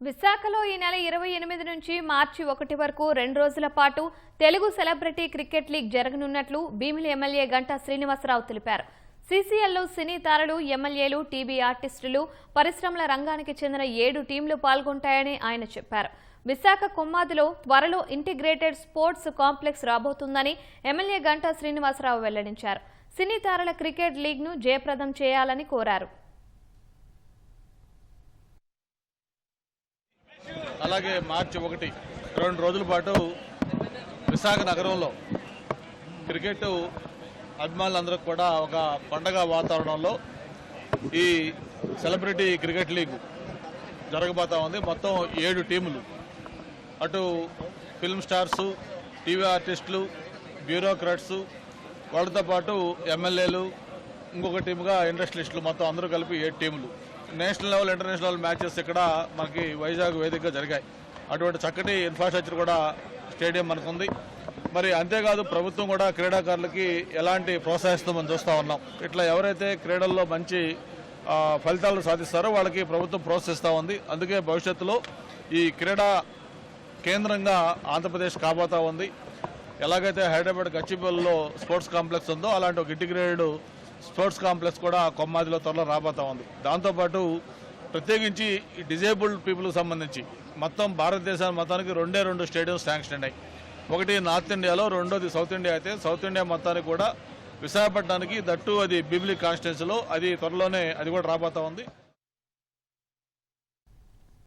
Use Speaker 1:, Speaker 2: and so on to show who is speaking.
Speaker 1: విశాఖలో ఈ నెల 28 నుంచి మార్చి 1 వరకు 2 రోజుల పాటు తెలుగు సెలబ్రిటీ క్రికెట్ లీగ్ జరగనున్నట్లు భీమిలి ఎమ్మెల్యే గంటా శ్రీనివాసరావు తెలిపారు. సీసీఎల్లో సినీ తారలు, ఎమ్మెల్యేలు, టీవీ ఆర్టిస్టులు, పరిశ్రమల రంగానికి చెందిన 7 టీంలు పాల్గొంటాయని ఆయన చెప్పారు. విశాఖ కొమ్మాదిలో త్వరలో ఇంటిగ్రేటెడ్ స్పోర్ట్స్ కాంప్లెక్స్ రాబోతుందని ఎమ్మెల్యే గంటా శ్రీనివాసరావు వెల్లడించారు. సినీ తారల క్రికెట్ లీగ్ను జయప్రదం చేయాలని కోరారు.
Speaker 2: అలాగే మార్చి 1 2 రోజుల పాటు విశాఖ నగరంలో క్రికెట్ అభిమానులందరూ కూడా ఒక పండగ వాతావరణంలో ఈ సెలబ్రిటీ క్రికెట్ లీగ్ జరగబోతా ఉంది. మొత్తం 7 టీములు, అటు ఫిల్మ్ స్టార్సు, టీవీ ఆర్టిస్టులు, బ్యూరోక్రాట్స్, వాళ్ళతో పాటు ఎమ్మెల్యేలు, ఇంకొక టీముగా ఇండస్ట్రియలిస్టులు, మొత్తం అందరూ కలిపి 7 టీములు. National level, international level matches ఇక్కడ మనకి వైజాగ్ వేదికగా జరిగాయి. అటువంటి చక్కటి ఇన్ఫ్రాస్ట్రక్చర్ కూడా స్టేడియం మనకుంది. మరి అంతేకాదు, ప్రభుత్వం కూడా క్రీడాకారులకి ఎలాంటి ప్రోత్సహిస్తూ మనం చూస్తూ ఉన్నాం. ఇట్లా ఎవరైతే క్రీడల్లో మంచి ఫలితాలు సాధిస్తారో వాళ్ళకి ప్రభుత్వం ప్రోత్సహిస్తూ ఉంది. అందుకే భవిష్యత్తులో ఈ క్రీడా కేంద్రంగా ఆంధ్రప్రదేశ్ కాబోతా ఉంది. ఎలాగైతే హైదరాబాద్ గచ్చిబౌలిలో స్పోర్ట్స్ కాంప్లెక్స్ ఉందో అలాంటి ఒక ఇంటిగ్రేటెడ్ స్పోర్ట్స్ కాంప్లెక్స్ కూడా కొమ్మాదిలో త్వరలో రాబోతా ఉంది. దాంతోపాటు ప్రత్యేకించి ఈ డిజేబుల్డ్ పీపుల్కి సంబంధించి మొత్తం భారతదేశం మొత్తానికి 2 స్టేడియంస్ శాంక్షన్ అయినాయి. ఒకటి నార్త్ ఇండియాలో, రెండోది సౌత్ ఇండియా. అయితే సౌత్ ఇండియా మొత్తానికి కూడా విశాఖపట్నానికి, దట్టు అది భీమిలి కాన్స్టిట్యున్సీలో, అది త్వరలోనే అది కూడా రాబోతా ఉంది.